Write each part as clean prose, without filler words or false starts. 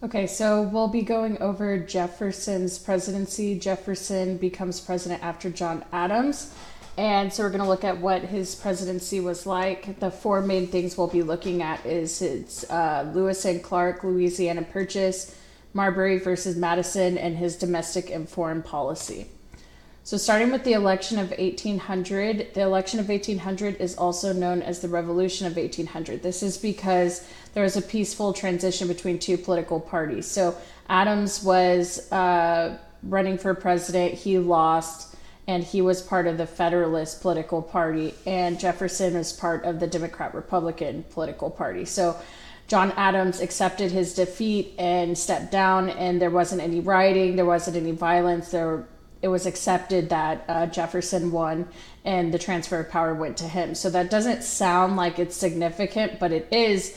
Okay, so we'll be going over Jefferson's presidency. Jefferson becomes president after John Adams. And so we're going to look at what his presidency was like. The four main things we'll be looking at is his Lewis and Clark, Louisiana Purchase, Marbury versus Madison, and his domestic and foreign policy. So starting with the election of 1800, the election of 1800 is also known as the Revolution of 1800. This is because there was a peaceful transition between two political parties. So Adams was running for president, he lost, and he was part of the Federalist political party, and Jefferson was part of the Democrat-Republican political party. So John Adams accepted his defeat and stepped down, and there wasn't any rioting, there wasn't any violence, it was accepted that Jefferson won and the transfer of power went to him. So that doesn't sound like it's significant, but it is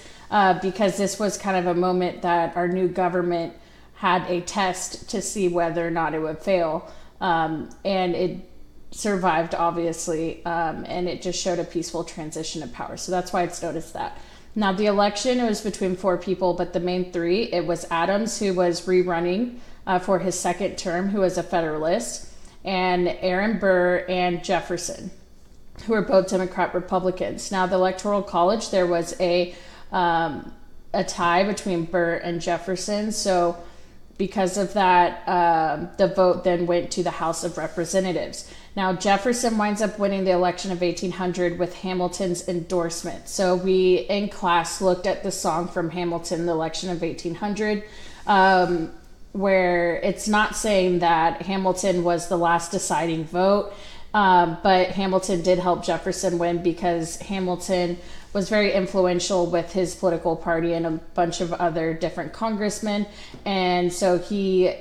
because this was kind of a moment that our new government had a test to see whether or not it would fail. And it survived, obviously, and it just showed a peaceful transition of power. So that's why it's known as that. Now, the election, it was between four people, but the main three, it was Adams, who was rerunning for his second term, who was a Federalist, and Aaron Burr and Jefferson, who were both Democrat Republicans. Now, the Electoral College, there was a tie between Burr and Jefferson. So because of that, the vote then went to the House of Representatives. Now, Jefferson winds up winning the election of 1800 with Hamilton's endorsement. So we, in class, looked at the song from Hamilton, the election of 1800, where it's not saying that Hamilton was the last deciding vote, but Hamilton did help Jefferson win because Hamilton was very influential with his political party and a bunch of other different congressmen. And so he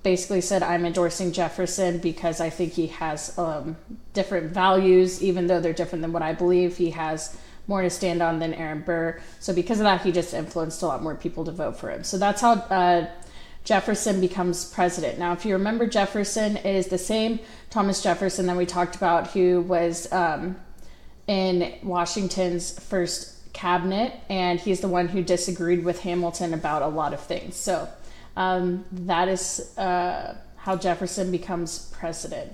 basically said, I'm endorsing Jefferson because I think he has different values, even though they're different than what I believe. He has more to stand on than Aaron Burr. So because of that, he just influenced a lot more people to vote for him. So that's how Jefferson becomes president. Now, if you remember, Jefferson is the same Thomas Jefferson that we talked about, who was in Washington's first cabinet, and he's the one who disagreed with Hamilton about a lot of things. So that is how Jefferson becomes president.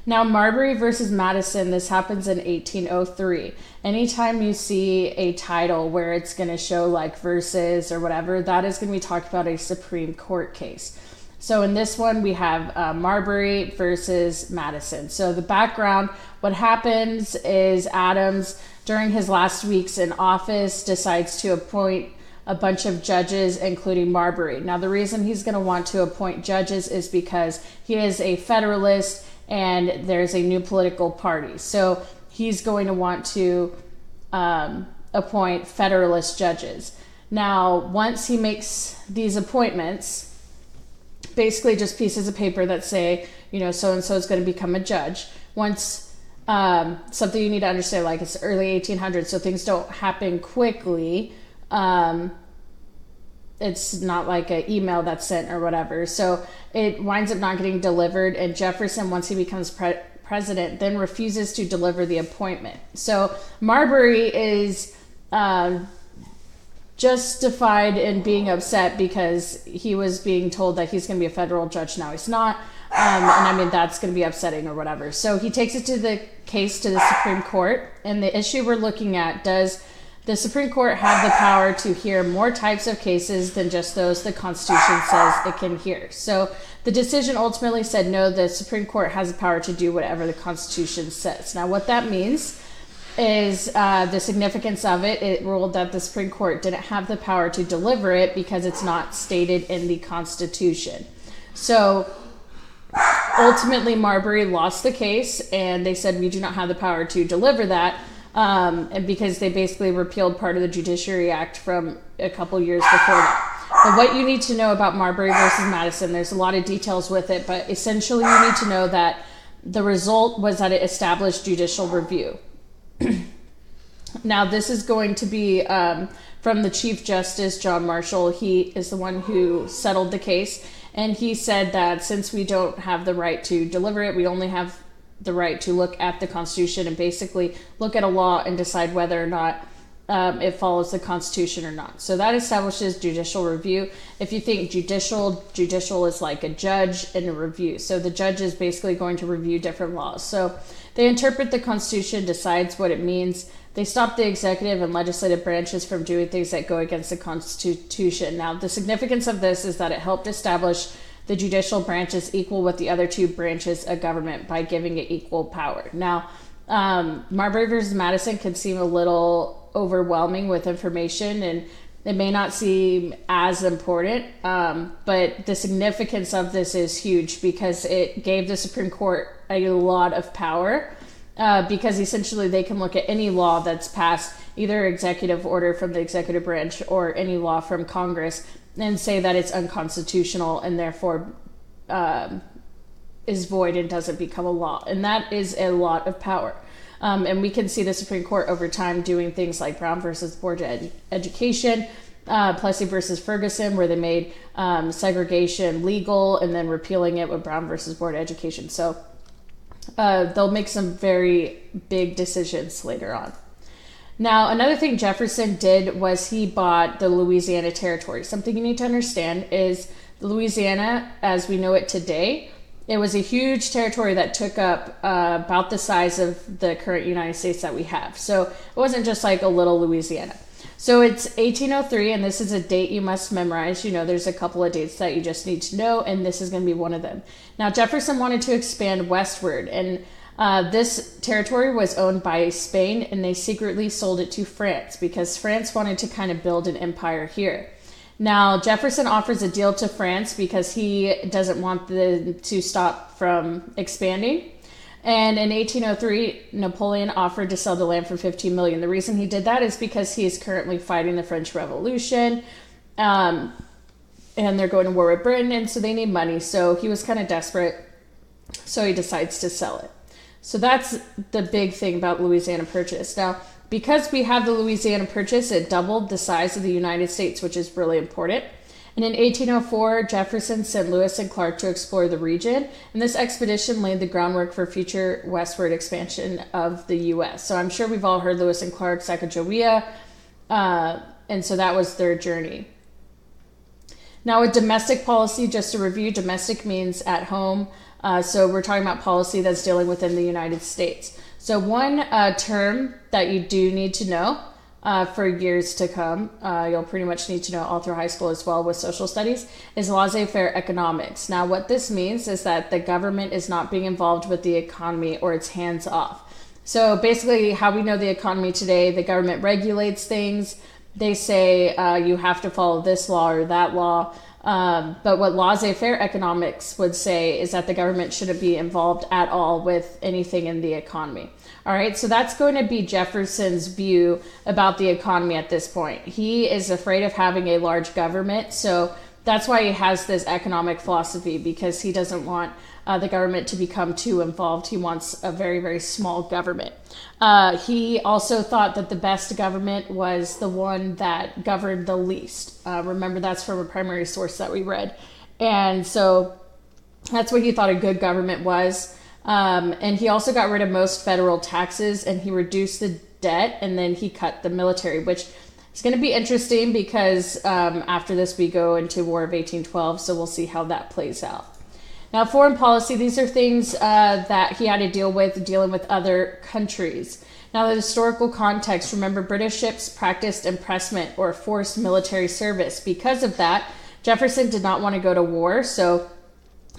Now, Marbury versus Madison, this happens in 1803. Anytime you see a title where it's going to show like versus or whatever, that is going to be talking about a Supreme Court case. So in this one, we have Marbury versus Madison. So the background, what happens is Adams, during his last weeks in office, decides to appoint a bunch of judges, including Marbury. Now, the reason he's going to want to appoint judges is because he is a Federalist and there's a new political party. So he's going to want to appoint Federalist judges. Now, once he makes these appointments, basically just pieces of paper that say, so-and-so is going to become a judge. Once something you need to understand, like it's early 1800s, so things don't happen quickly. It's not like an email that's sent or whatever. So it winds up not getting delivered, and Jefferson, once he becomes president, then refuses to deliver the appointment. So Marbury is justified in being upset because he was being told that he's going to be a federal judge. Now he's not. And I mean, that's going to be upsetting or whatever. So he takes it to the Supreme Court. And the issue we're looking at, does the Supreme Court have the power to hear more types of cases than just those the Constitution says it can hear? So the decision ultimately said no, the Supreme Court has the power to do whatever the Constitution says. Now, what that means is the significance of it. It ruled that the Supreme Court didn't have the power to deliver it because it's not stated in the Constitution. So ultimately, Marbury lost the case, and they said, we do not have the power to deliver that. And because they basically repealed part of the Judiciary Act from a couple years before that. But what you need to know about Marbury versus Madison, there's a lot of details with it, but essentially you need to know that the result was that it established judicial review. Now, this is going to be from the Chief Justice, John Marshall. He is the one who settled the case, and he said that since we don't have the right to deliver it, we only have the right to look at the Constitution and basically look at a law and decide whether or not it follows the Constitution or not. So that establishes judicial review. If you think judicial is like a judge and a review. So the judge is basically going to review different laws. So they interpret the Constitution, decides what it means. They stop the executive and legislative branches from doing things that go against the Constitution. Now, the significance of this is that it helped establish the judicial branches equal with the other two branches of government by giving it equal power. Now, Marbury versus Madison can seem a little overwhelming with information, and it may not seem as important, but the significance of this is huge because it gave the Supreme Court a lot of power, because essentially they can look at any law that's passed, either executive order from the executive branch or any law from Congress, and say that it's unconstitutional and therefore is void and doesn't become a law. And that is a lot of power. And we can see the Supreme Court over time doing things like Brown versus Board of Education, Plessy versus Ferguson, where they made segregation legal and then repealing it with Brown versus Board of Education. So they'll make some very big decisions later on. Now, another thing Jefferson did was he bought the Louisiana Territory. Something you need to understand is Louisiana, as we know it today, it was a huge territory that took up about the size of the current United States that we have. So it wasn't just like a little Louisiana. So it's 1803, and this is a date you must memorize. You know, there's a couple of dates that you just need to know, and this is going to be one of them. Now, Jefferson wanted to expand westward, and this territory was owned by Spain, and they secretly sold it to France because France wanted to kind of build an empire here. Now, Jefferson offers a deal to France because he doesn't want them to stop from expanding. And in 1803, Napoleon offered to sell the land for $15 million. The reason he did that is because he is currently fighting the French Revolution, and they're going to war with Britain, and so they need money. So he was kind of desperate, so he decides to sell it. So that's the big thing about Louisiana Purchase. Now, because we have the Louisiana Purchase, it doubled the size of the United States, which is really important. And in 1804, Jefferson sent Lewis and Clark to explore the region, and this expedition laid the groundwork for future westward expansion of the U.S. So I'm sure we've all heard Lewis and Clark, Sacagawea, and so that was their journey. Now, with domestic policy, just to review, domestic means at home. So we're talking about policy that's dealing within the United States. So one term that you do need to know for years to come, you'll pretty much need to know all through high school as well with social studies, is laissez-faire economics. Now, what this means is that the government is not being involved with the economy, or it's hands off. So basically how we know the economy today, the government regulates things. They say you have to follow this law or that law. But what laissez-faire economics would say is that the government shouldn't be involved at all with anything in the economy. All right, so that's going to be Jefferson's view about the economy at this point. He is afraid of having a large government, so that's why he has this economic philosophy, because he doesn't want the government to become too involved. He wants a very, very small government. He also thought that the best government was the one that governed the least. Remember, that's from a primary source that we read. And so that's what he thought a good government was. And he also got rid of most federal taxes, and he reduced the debt, and then he cut the military, which is going to be interesting because after this we go into War of 1812, so we'll see how that plays out. Now, foreign policy, these are things that he had to deal with, dealing with other countries. Now, the historical context, remember, British ships practiced impressment or forced military service. Because of that, Jefferson did not want to go to war, so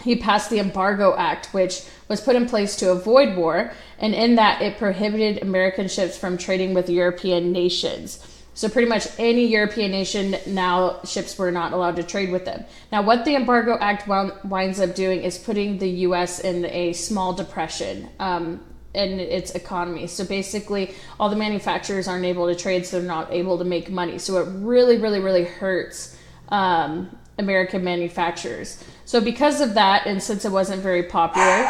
he passed the Embargo Act, which was put in place to avoid war, and in that it prohibited American ships from trading with European nations. So pretty much any European nation, now ships were not allowed to trade with them. Now, what the Embargo Act winds up doing is putting the U.S. in a small depression in its economy. So basically, all the manufacturers aren't able to trade, so they're not able to make money. So it really, really, really hurts American manufacturers. So because of that, and since it wasn't very popular,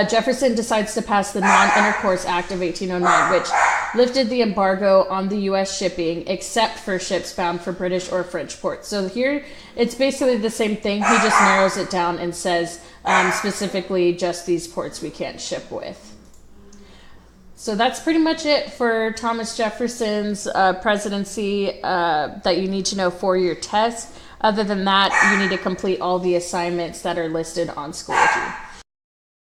Jefferson decides to pass the Non-Intercourse Act of 1809, which lifted the embargo on the U.S. shipping, except for ships bound for British or French ports. So here, it's basically the same thing. He just narrows it down and says specifically just these ports we can't ship with. So that's pretty much it for Thomas Jefferson's presidency that you need to know for your test. Other than that, you need to complete all the assignments that are listed on Schoology.